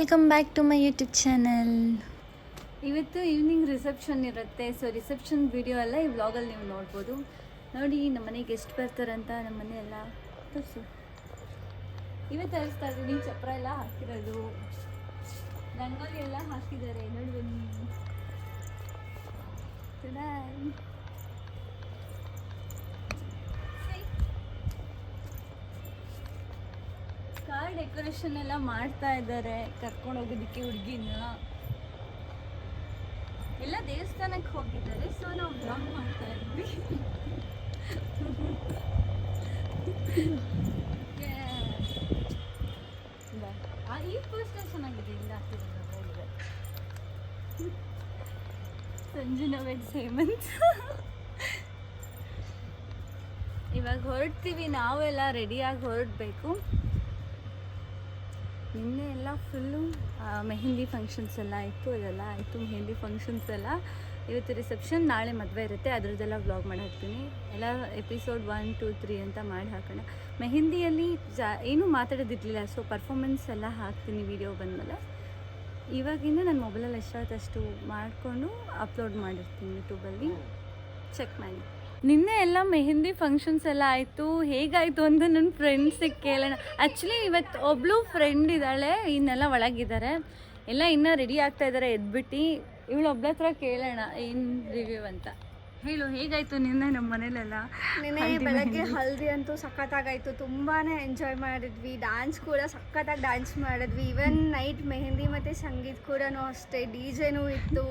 Welcome back to my YouTube channel. ಇವತ್ತು evening reception ಇರುತ್ತೆ. So reception video ಎಲ್ಲ ಈ ವ್ಲಾಗಲ್ಲಿ ನೀವು ನೋಡ್ಬೋದು. ನೋಡಿ ನಮ್ಮ ಮನೆಗೆ ಎಷ್ಟು ಬರ್ತಾರಂತ. ನಮ್ಮ ಮನೆ ಎಲ್ಲ ತೋರಿಸು. ಇವತ್ತು ತರಿಸ್ತಾ ಇದ್ದೀನಿ. ಚಪ್ರ ಎಲ್ಲ ಹಾಕಿರೋದು, ರಂಗೋಲಿ ಎಲ್ಲ ಹಾಕಿದ್ದಾರೆ. ನೋಡಿ ಬನ್ನಿ. ಕಾರ್ ಡೆಕೋರೇಷನ್ ಎಲ್ಲ ಮಾಡ್ತಾ ಇದ್ದಾರೆ. ಕರ್ಕೊಂಡು ಹೋಗೋದಕ್ಕೆ ಹುಡುಗಿನ ಎಲ್ಲ ದೇವಸ್ಥಾನಕ್ಕೆ ಹೋಗಿದ್ದಾರೆ. ಸೊ ನಾವು ಬ್ಲಾಗ್ ಮಾಡ್ತಾ ಇದ್ವಿ. ಈ ಪೋಸ್ಟರ್ ಚೆನ್ನಾಗಿದೆ. ಇಲ್ಲ ಸಂಜನಾ ವೆಡ್ಸ್ ಹೇಮಂತ್. ಇವಾಗ ಹೊರಡ್ತೀವಿ. ನಾವೆಲ್ಲ ರೆಡಿಯಾಗಿ ಹೊರಡಬೇಕು. ನಿನ್ನೆ ಎಲ್ಲ ಫುಲ್ಲು ಮೆಹಂದಿ ಫಂಕ್ಷನ್ಸ್ ಎಲ್ಲ ಆಯಿತು. ಅದೆಲ್ಲ ಆಯಿತು ಮೆಹಂದಿ ಫಂಕ್ಷನ್ಸ್ ಎಲ್ಲ. ಇವತ್ತು ರಿಸೆಪ್ಷನ್, ನಾಳೆ ಮದುವೆ ಇರುತ್ತೆ. ಅದರದ್ದೆಲ್ಲ ವ್ಲಾಗ್ ಮಾಡಿ ಹಾಕ್ತೀನಿ. ಎಲ್ಲ ಎಪಿಸೋಡ್ 1, 2, 3 ಅಂತ ಮಾಡಿ ಹಾಕೋಣ. ಮೆಹಂದಿಯಲ್ಲಿ ಏನೂ ಮಾತಾಡೋದಿರಲಿಲ್ಲ. ಸೊ ಪರ್ಫಾಮೆನ್ಸ್ ಎಲ್ಲ ಹಾಕ್ತೀನಿ ವಿಡಿಯೋ ಬಂದಮೇಲೆ. ಇವಾಗಿಂದ ನನ್ನ ಮೊಬೈಲಲ್ಲಿ ಎಷ್ಟಾದಷ್ಟು ಮಾಡಿಕೊಂಡು ಅಪ್ಲೋಡ್ ಮಾಡಿರ್ತೀನಿ ಯೂಟ್ಯೂಬಲ್ಲಿ. ಚೆಕ್ ಮಾಡಿ. ನಿನ್ನೆ ಎಲ್ಲ ಮೆಹಂದಿ ಫಂಕ್ಷನ್ಸ್ ಎಲ್ಲ ಆಯಿತು. ಹೇಗಾಯಿತು ಅಂತ ನನ್ನ ಫ್ರೆಂಡ್ಸಿಗೆ ಕೇಳೋಣ. ಆ್ಯಕ್ಚುಲಿ ಇವತ್ತು ಒಬ್ಳು ಫ್ರೆಂಡ್ ಇದ್ದಾಳೆ, ಇನ್ನೆಲ್ಲ ಒಳಗಿದ್ದಾರೆ. ಎಲ್ಲ ಇನ್ನೂ ರೆಡಿ ಆಗ್ತಾ ಇದ್ದಾರೆ ಎದ್ಬಿಟ್ಟು. ಇವಳು ಒಬ್ಳ ಹತ್ರ ಕೇಳೋಣ ಏನು ರಿವ್ಯೂ ಅಂತ. ಹೇಳು, ಹೇಗಾಯಿತು ನಿನ್ನೆ ನಮ್ಮ ಮನೇಲೆಲ್ಲ? ನಿನ್ನೆ ಬೆಳಗ್ಗೆ ಹಲ್ದಿ ಅಂತೂ ಸಖತ್ತಾಗಾಯಿತು. ತುಂಬಾ ಎಂಜಾಯ್ ಮಾಡಿದ್ವಿ. ಡ್ಯಾನ್ಸ್ ಕೂಡ ಸಖತ್ತಾಗಿ ಡ್ಯಾನ್ಸ್ ಮಾಡಿದ್ವಿ. ಈವನ್ ನೈಟ್ ಮೆಹಂದಿ ಮತ್ತು ಸಂಗೀತ ಕೂಡ ಅಷ್ಟೇ. ಡಿಜೆನೂ ಇತ್ತು.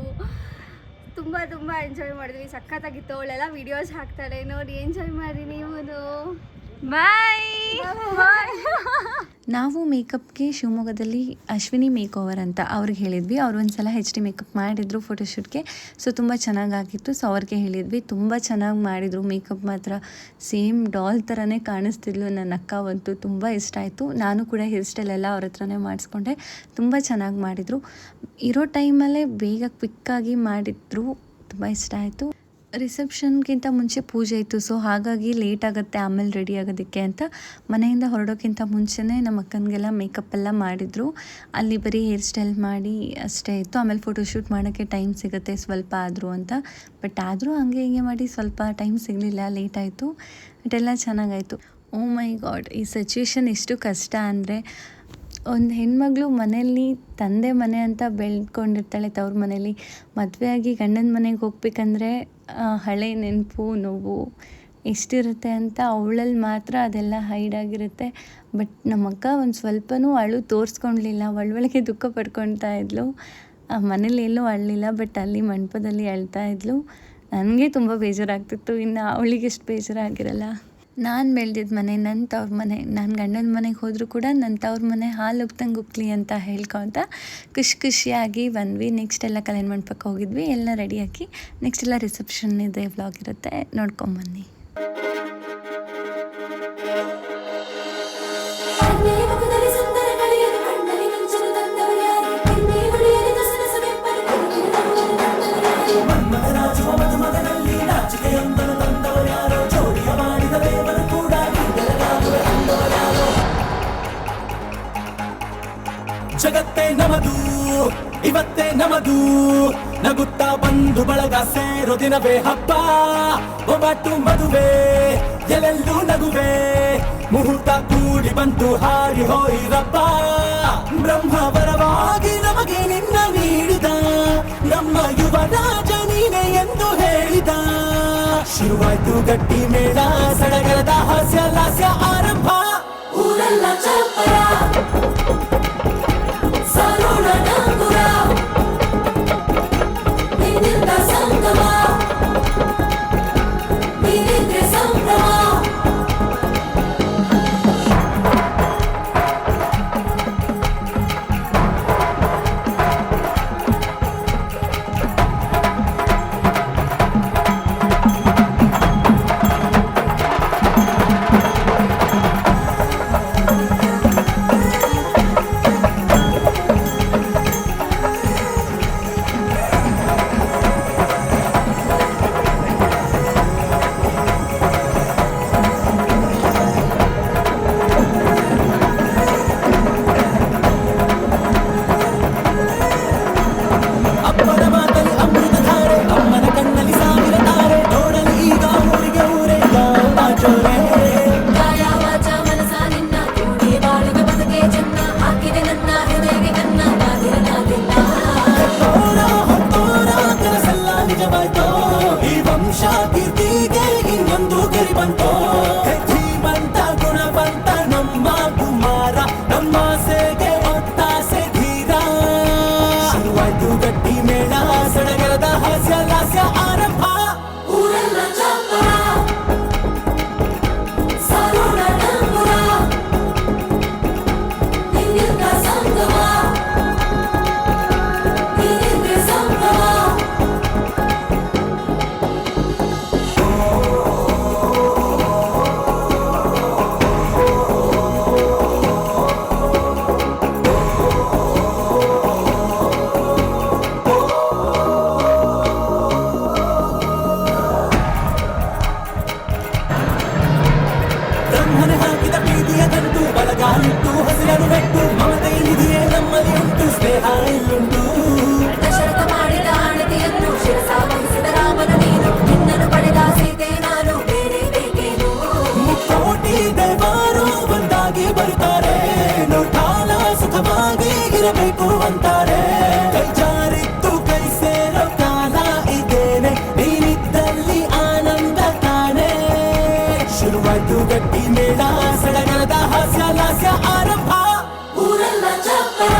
ತುಂಬ ಎಂಜಾಯ್ ಮಾಡಿದ್ವಿ. ಸಖತ್ತಾಗಿತ್ತು. ಅವಳೆಲ್ಲ ವಿಡಿಯೋಸ್ ಹಾಕ್ತಾಳೆ, ನೋಡಿ ಎಂಜಾಯ್ ಮಾಡಿ ನೀವು. ಬಾಯ್. ನಾವು ಮೇಕಪ್ಗೆ ಶಿವಮೊಗ್ಗದಲ್ಲಿ ಅಶ್ವಿನಿ ಮೇಕ್ ಓವರ್ ಅಂತ ಅವ್ರಿಗೆ ಹೇಳಿದ್ವಿ. ಅವ್ರು ಒಂದ್ಸಲ HD ಮೇಕಪ್ ಮಾಡಿದ್ರು ಫೋಟೋಶೂಟ್ಗೆ. ಸೊ ತುಂಬ ಚೆನ್ನಾಗಾಗಿತ್ತು. ಸೊ ಅವ್ರಿಗೆ ಹೇಳಿದ್ವಿ. ತುಂಬ ಚೆನ್ನಾಗಿ ಮಾಡಿದರು ಮೇಕಪ್. ಮಾತ್ರ ಸೇಮ್ ಡಾಲ್ ಥರನೇ ಕಾಣಿಸ್ತಿದ್ಲು ನನ್ನ ಅಕ್ಕ. ಅಂತೂ ತುಂಬ ಇಷ್ಟ ಆಯಿತು. ನಾನು ಕೂಡ ಹೇರ್ ಸ್ಟೈಲ್ ಎಲ್ಲ ಅವ್ರ ಹತ್ರನೇ ಮಾಡಿಸ್ಕೊಂಡೆ. ತುಂಬ ಚೆನ್ನಾಗಿ ಮಾಡಿದರು. ಇರೋ ಟೈಮಲ್ಲೇ ಬೇಗ ಕ್ವಿಕ್ಕಾಗಿ ಮಾಡಿದ್ರು. ತುಂಬ ಇಷ್ಟ ಆಯಿತು. ರಿಸೆಪ್ಷನ್ಗಿಂತ ಮುಂಚೆ ಪೂಜೆ ಇತ್ತು. ಸೊ ಹಾಗಾಗಿ ಲೇಟ್ ಆಗುತ್ತೆ ಆಮೇಲೆ ರೆಡಿ ಆಗೋದಕ್ಕೆ ಅಂತ ಮನೆಯಿಂದ ಹೊರಡೋಕ್ಕಿಂತ ಮುಂಚೆನೇ ನಮ್ಮ ಅಕ್ಕನಿಗೆಲ್ಲ ಮೇಕಪ್ ಎಲ್ಲ ಮಾಡಿದರು. ಅಲ್ಲಿ ಬರೀ ಹೇರ್ ಸ್ಟೈಲ್ ಮಾಡಿ ಅಷ್ಟೇ ಇತ್ತು. ಆಮೇಲೆ ಫೋಟೋಶೂಟ್ ಮಾಡೋಕ್ಕೆ ಟೈಮ್ ಸಿಗುತ್ತೆ ಸ್ವಲ್ಪ ಆದರೂ ಅಂತ. ಬಟ್ ಆದರೂ ಹಂಗೆ ಹಿಂಗೆ ಮಾಡಿ ಸ್ವಲ್ಪ ಟೈಮ್ ಸಿಗಲಿಲ್ಲ, ಲೇಟ್ ಆಯಿತು. ಬಟ್ ಎಲ್ಲ ಚೆನ್ನಾಗಾಯಿತು. ಓ ಮೈ ಗಾಡ್, ಈ ಸಿಚುವೇಶನ್ ಎಷ್ಟು ಕಷ್ಟ ಅಂದರೆ, ಒಂದು ಹೆಣ್ಮಗಳು ಮನೆಯಲ್ಲಿ ತಂದೆ ಮನೆ ಅಂತ ಬೆಳ್ಕೊಂಡಿರ್ತಾಳೆ ತವ್ರ ಮನೇಲಿ. ಮದುವೆಯಾಗಿ ಗಂಡನ ಮನೆಗೆ ಹೋಗ್ಬೇಕಂದ್ರೆ ಹಳೆ ನೆನಪು, ನೋವು ಎಷ್ಟಿರುತ್ತೆ ಅಂತ ಅವಳಲ್ಲಿ ಮಾತ್ರ ಅದೆಲ್ಲ ಹೈಡಾಗಿರುತ್ತೆ. ಬಟ್ ನಮ್ಮಕ್ಕ ಒಂದು ಸ್ವಲ್ಪನೂ ಅಳು ತೋರಿಸ್ಕೊಳ್ಲಿಲ್ಲ. ಒಳಗೆ ದುಃಖ ಪಡ್ಕೊಳ್ತಾ ಇದ್ಲು. ಮನೇಲಿ ಎಲ್ಲೂ ಅಳಲಿಲ್ಲ, ಬಟ್ ಅಲ್ಲಿ ಮಂಟಪದಲ್ಲಿ ಅಳ್ತಾ ಇದ್ಲು. ನನಗೆ ತುಂಬ ಬೇಜಾರಾಗ್ತಿತ್ತು. ಇನ್ನು ಅವಳಿಗೆ ಎಷ್ಟು ಬೇಜಾರಾಗಿರಲ್ಲ. ನಾನು ಬೆಳೆದಿದ್ದ ಮನೆ, ನನ್ನ ತವ್ರ ಮನೆ. ನಾನು ಗಂಡನ ಮನೆಗೆ ಹೋದರೂ ಕೂಡ ನನ್ನ ತವ್ರ ಮನೆ ಹಾಲು ಉಗ್ತಂಗೆ ಉಗ್ಲಿ ಅಂತ ಹೇಳ್ಕೊತ ಖುಷಿಯಾಗಿ ಬಂದ್ವಿ. ನೆಕ್ಸ್ಟ್ ಎಲ್ಲ ಕಲ್ಯಾಣ ಮಂಟಪಕ್ಕೆ ಹೋಗಿದ್ವಿ. ಎಲ್ಲ ರೆಡಿಯಾಗಿ ನೆಕ್ಸ್ಟ್ ಎಲ್ಲ ರಿಸೆಪ್ಷನ್ ಇದೆ, ವ್ಲಾಗ್ ಇರುತ್ತೆ, ನೋಡ್ಕೊಂಬನ್ನಿ. ಜಗತ್ತೇ ನಮದು, ಇವತ್ತೇ ನಮದು. ನಗುತ್ತಾ ಬಂದು ಬಳಗ ಸೇರೋ ದಿನವೇ ಹಬ್ಬ. ಒಬ್ಬಟ್ಟು ಮದುವೆ, ಎಲ್ಲೆಲ್ಲೂ ನಗುವೆ. ಮುಹೂರ್ತ ಕೂಡಿ ಬಂತು, ಹಾರಿ ಹೋಯಿರಪ್ಪ. ಬ್ರಹ್ಮವರವಾಗಿ ನಮಗೆ ನಿನ್ನ ನೀಡಿದ, ನಮ್ಮ ಯುವರಾಜ ನೀನೆ ಎಂದು ಹೇಳಿದ. ಶುರುವಾಯ್ತು ಗಟ್ಟಿ ಮೇಳ, ಸಡಗರದ ಹಾಸ್ಯ ಲಾಸ್ಯ ಆರಂಭ. ಊರೆಲ್ಲ ಚಪ್ಪರ, ಸರೋಣ ನಾಗುರ, ನಿನ್ನಿಂದ ಸಂಗಮ, ನೀನಿದ್ರೆ ಸಂಭ್ರಮ. ವಂಶ ಕೀರ್ತಿಗೆ ಇನ್ನೊಂದು ಗೆರಿ ಬಂತೋ ಧೀಮಂತ ಗುಣವಂತ ನಮ್ಮ ಕುಮಾರ ನಮ್ಮ ಸೇಗೆ ಒತ್ತಾಸೆ ಧೀರ ಶುರುವಾಯ್ತು ಗಟ್ಟಿ ಮೇಳ ಸಡಗರದ ಹಾಸ್ಯ ಲಾಸ್ಯ ಆರಂಭ ಊರೆಲ್ಲ ಚಪ್ಪರ ಸಾರೋಣ ಡಂಗುರ ನಿನ್ನಿಂದ ಸಂಗಮ ನೀನಿದ್ರೆ ಸಂಭ್ರಮ ಬ್ರಹ್ಮನೆ ಹಾಕಿದ ಪ್ರೀತಿಯ ಗಂಟು ಬಲಗಾಲಿಟ್ಟು ಹಸಿರನು ಬೆಟ್ಟು ಮಮತೆ ನಿಧಿಯೇ ನಮ್ಮಲ್ಲಿ ಉಂಟು ಸ್ನೇಹ ಇಲ್ಲುಂಟು ದಶರಥ ಮಾಡಿದ ಆಣತಿಯನ್ನು ಶಿರಸ ವಹಿಸಿದ ರಾಮನ ನೀನು ನಿನ್ನನ್ನು ಪಡೆದ ಸೀತೆ ನಾನು ಬೇರೆ ಬೇಕೇನು ಮುಕ್ಕೋಟಿ ದೇವರು ಒಂದಾಗಿ ಬರ್ತಾರೆ ನೋಟಾಲ ಸುಖವಾಗಿ ಇರಬೇಕು ಅಂತಾರೆ ಕೈ ಜಾರಿತ್ತು ಕೈ ಸೇರೋ ಕಾಲ ಇದೇನೆ ನೀನಿದ್ದಲ್ಲಿ ಆನಂದ ತಾನೆ ಶುರುವಾಯ್ತು ಗಟ್ಟಿ ಮೇಳ ಸಡಗರದ ಹಾಸ್ಯ ಲಾಸ್ಯ ಆರಂಭ ಊರೆಲ್ಲ ಚಪ್ಪರ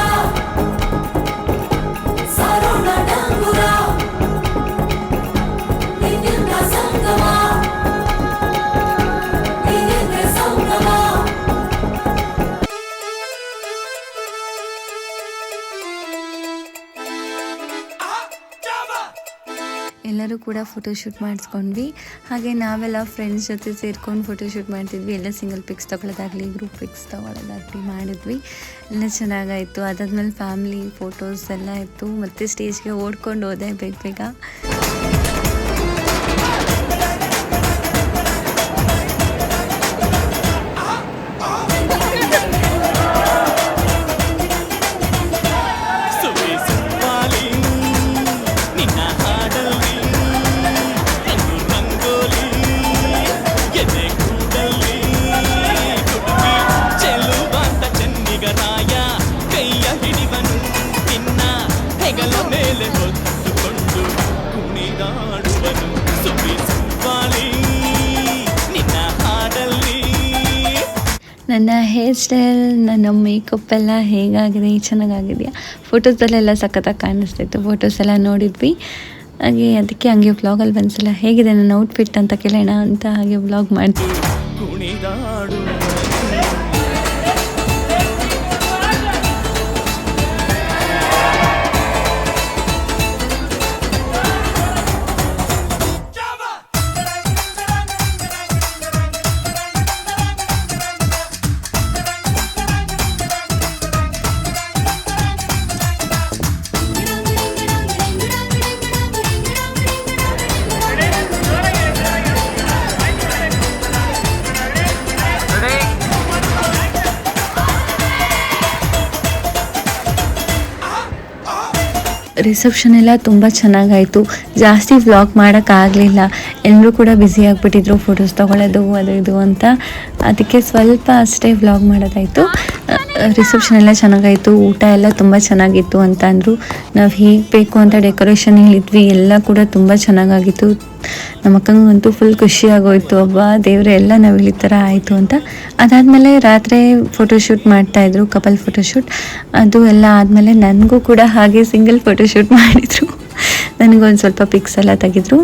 ಸಾರೋಣ ಡಂಗುರ ನಿನ್ನಿಂದ ಸಂಗಮ ನೀನಿದ್ರೆ ಸಂಭ್ರಮ ಎಲ್ಲರೂ ಕೂಡ ಫೋಟೋಶೂಟ್ ಮಾಡಿಸ್ಕೊಂಡ್ವಿ. ಹಾಗೆ ನಾವೆಲ್ಲ ಫ್ರೆಂಡ್ಸ್ ಜೊತೆ ಸೇರ್ಕೊಂಡು ಫೋಟೋಶೂಟ್ ಮಾಡ್ತಿದ್ವಿ. ಎಲ್ಲ ಸಿಂಗಲ್ ಪಿಕ್ಸ್ ತೊಗೊಳ್ಳೋದಾಗಲಿ ಗ್ರೂಪ್ ಪಿಕ್ಸ್ ತೊಗೊಳ್ಳೋದಾಗಲಿ ಮಾಡಿದ್ವಿ. ಎಲ್ಲ ಚೆನ್ನಾಗಾಯಿತು. ಅದಾದ್ಮೇಲೆ ಫ್ಯಾಮ್ಲಿ ಫೋಟೋಸ್ ಎಲ್ಲ ಇತ್ತು. ಮತ್ತು ಸ್ಟೇಜ್ಗೆ ಓಡ್ಕೊಂಡು ಹೋದೆ ಬೇಗ. ನನ್ನ ಹೇರ್ ಸ್ಟೈಲ್, ನನ್ನ ಮೇಕಪ್ ಎಲ್ಲ ಹೇಗಾಗಿದೆ, ಚೆನ್ನಾಗಾಗಿದೆಯಾ? ಫೋಟೋಸಲ್ಲೆಲ್ಲ ಸಖತ್ತಾಗಿ ಕಾಣಿಸ್ತಿತ್ತು. ಫೋಟೋಸ್ ಎಲ್ಲ ನೋಡಿದ್ವಿ. ಹಾಗೆ ಅದಕ್ಕೆ ಹಂಗೆ ವ್ಲಾಗಲ್ಲಿ ಒಂದ್ಸಲ ಹೇಗಿದೆ ನನ್ನ ಔಟ್ಫಿಟ್ ಅಂತ ಕೇಳೋಣ ಅಂತ ಹಾಗೆ ವ್ಲಾಗ್ ಮಾಡ್ತೀವಿ. ರಿಸೆಪ್ಷನ್ ಎಲ್ಲ ತುಂಬ ಚೆನ್ನಾಗಾಯಿತು. ಜಾಸ್ತಿ ವ್ಲಾಗ್ ಮಾಡೋಕ್ಕಾಗಲಿಲ್ಲ. ಎಲ್ಲರೂ ಕೂಡ ಬ್ಯುಸಿ ಆಗಿಬಿಟ್ಟಿದ್ರು ಫೋಟೋಸ್ ತೊಗೊಳ್ಳೋದು ಅದು ಇದು ಅಂತ. ಅದಕ್ಕೆ ಸ್ವಲ್ಪ ಅಷ್ಟೇ ವ್ಲಾಗ್ ಮಾಡೋದಾಯಿತು. ರಿಸೆಪ್ಷನ್ ಎಲ್ಲ ಚೆನ್ನಾಗಾಯಿತು. ಊಟ ಎಲ್ಲ ತುಂಬ ಚೆನ್ನಾಗಿತ್ತು ಅಂತ ಅಂದರು. ನಾವು ಹೇಗೆ ಬೇಕು ಅಂತ ಡೆಕೋರೇಷನ್ ಹೇಳಿದ್ವಿ. ಎಲ್ಲ ಕೂಡ ತುಂಬ ಚೆನ್ನಾಗಾಗಿತ್ತು. ನಮ್ಮ ಅಕ್ಕಂಗಂತೂ ಫುಲ್ ಖುಷಿ ಆಗೋಯ್ತು. ಅಬ್ಬಾ ದೇವ್ರೆ ಎಲ್ಲ ನಾವು ಈ ಥರ ಆಯಿತು ಅಂತ. ಅದಾದಮೇಲೆ ರಾತ್ರಿ ಫೋಟೋಶೂಟ್ ಮಾಡ್ತಾಯಿದ್ರು, ಕಪಲ್ ಫೋಟೋಶೂಟ್. ಅದು ಎಲ್ಲ ಆದಮೇಲೆ ನನಗೂ ಕೂಡ ಹಾಗೆ ಸಿಂಗಲ್ ಫೋಟೋಶೂಟ್ ಮಾಡಿದರು. ನನಗೊಂದು ಸ್ವಲ್ಪ ಪಿಕ್ಸ್ ಎಲ್ಲ ತೆಗೆದ್ರು.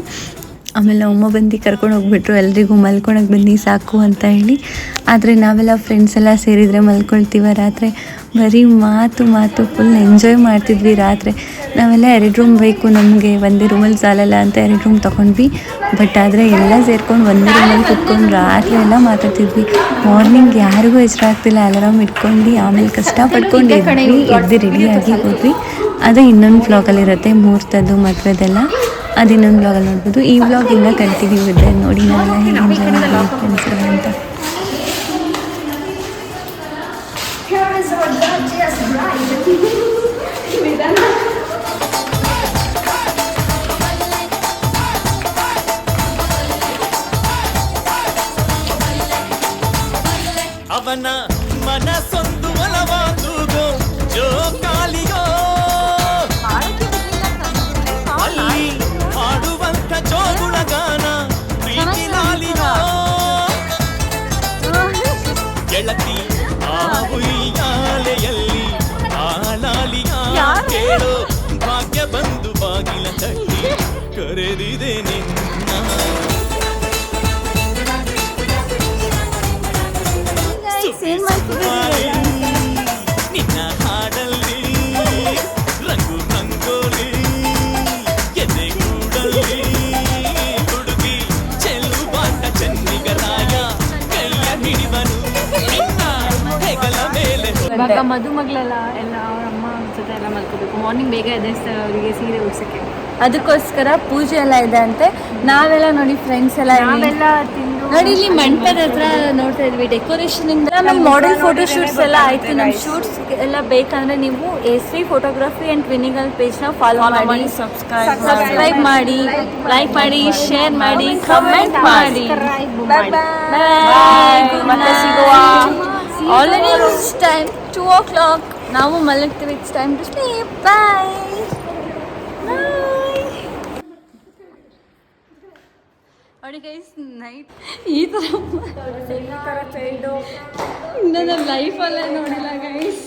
ಆಮೇಲೆ ಅಮ್ಮ ಬಂದು ಕರ್ಕೊಂಡು ಹೋಗ್ಬಿಟ್ರು. ಎಲ್ರಿಗೂ ಮಲ್ಕೊಳಕ್ಕೆ ಬನ್ನಿ ಸಾಕು ಅಂತ ಹೇಳಿ. ಆದರೆ ನಾವೆಲ್ಲ ಫ್ರೆಂಡ್ಸ್ ಎಲ್ಲ ಸೇರಿದರೆ ಮಲ್ಕೊಳ್ತೀವ ರಾತ್ರಿ. ಬರೀ ಮಾತು ಫುಲ್ ಎಂಜಾಯ್ ಮಾಡ್ತಿದ್ವಿ ರಾತ್ರಿ. ನಾವೆಲ್ಲ 2 ರೂಮ್ ಬೇಕು ನಮಗೆ, ಒಂದೇ ರೂಮಲ್ಲಿ ಸಾಲಲ್ಲ ಅಂತ 2 ರೂಮ್ ತೊಗೊಂಡ್ವಿ. ಬಟ್ ಆದರೆ ಎಲ್ಲ ಸೇರ್ಕೊಂಡು ಒಂದೇ ರೂಮಲ್ಲಿ ಕುತ್ಕೊಂಡು ರಾತ್ರಿ ಎಲ್ಲ ಮಾತಾಡ್ತಿದ್ವಿ. ಮಾರ್ನಿಂಗ್ ಯಾರಿಗೂ ಹೆಸರಾಗ್ತಿಲ್ಲ. ಅಲಾರಾಮ್ ಇಟ್ಕೊಂಡು ಆಮೇಲೆ ಕಷ್ಟಪಟ್ಕೊಂಡು ಎದ್ದು ರೆಡಿಯಾಗಿ ಹೋದ್ವಿ. ಅದು ಇನ್ನೊಂದು ವ್ಲಾಗಲ್ಲಿರುತ್ತೆ, ಮುಹೂರ್ತದ್ದು ಮದುವೆದೆಲ್ಲ. ಅದು ಇನ್ನೊಂದು ವ್ಲಾಗಲ್ಲಿ ನೋಡ್ಬೋದು. ಈ ವ್ಲಾಗ್ ಇನ್ನೂ ಕಂಟಿನ್ಯೂ ಇದೆ ನೋಡಿ. ನಾವೆಲ್ಲ ಹೇಗೆ ಎಂಜಾಯ್ ಮಾಡಿದ್ವಿ ಫ್ರೆಂಡ್ಸ್ ಅಂತ. ಅವನ ಮನಸ್ಸೊಂದು ಒಲವಾದುಗೋ ಜೋಕಾಲಿಯೋ ಅಲ್ಲಿ ಹಾಡುವಂತ ಜೋಗುಳ ಗಾನ ಇವಾಗ ಮದುಮಗಳೆಲ್ಲ ಎಲ್ಲ ಅವ್ರ ಅಮ್ಮ ಜೊತೆ ಎಲ್ಲ ಮಲ್ಕೋಬೇಕು. ಮಾರ್ನಿಂಗ್ ಬೇಗ ಎದ್ದೇಳಿಸ್ತಾರೆ ಅವರಿಗೆ ಸೀರೆ ಉಡ್ಸೋಕ್ಕೆ. ಅದಕ್ಕೋಸ್ಕರ ಪೂಜೆ ಎಲ್ಲ ಇದೆ ಅಂತೆ. ನಾವೆಲ್ಲ ನೋಡಿ ಫ್ರೆಂಡ್ಸ್ ಎಲ್ಲ ನಾವೆಲ್ಲ ತಿಂದು ನೋಡಿ ಇಲ್ಲಿ ಮಂಟಪದ ಹತ್ರ ನೋಡ್ತಾ ಇದ್ವಿ ಡೆಕೋರೇಷನ್ ಇಂದ. ಆಮೇಲೆ ಮಾಡೆಲ್ ಫೋಟೋ ಶೂಟ್ಸ್ ಎಲ್ಲ ಆಯ್ತು. ನಮ್ಮ ಶೂಟ್ಸ್ ಎಲ್ಲ ಬೇಕಂದ್ರೆ ನೀವು ಎಸ್ವಿ ಫೋಟೋಗ್ರಫಿ ಅಂಡ್ ಟ್ವಿನಿಂಗ್ ಪೇಜ್ನ ಫಾಲೋ ಮಾಡಿ, ಸಬ್ಸ್ಕ್ರೈಬ್ ಮಾಡಿ, ಲೈಕ್ ಮಾಡಿ, ಶೇರ್ ಮಾಡಿ, ಕಮೆಂಟ್ ಮಾಡಿ. ಮತ್ತೆ ಸಿಗುವ. Already it's time 2 o'clock. ನಾವು ಮಲಗ್ತೀವಿ. It's time to sleep. Bye. ನೋಡಿ ಗೈಸ್, ನೈಟ್ ಈ ಥರ ಇನ್ನು ನನ್ನ ಲೈಫಲ್ಲೇ ನೋಡಿಲ್ಲ ಗೈಸ್.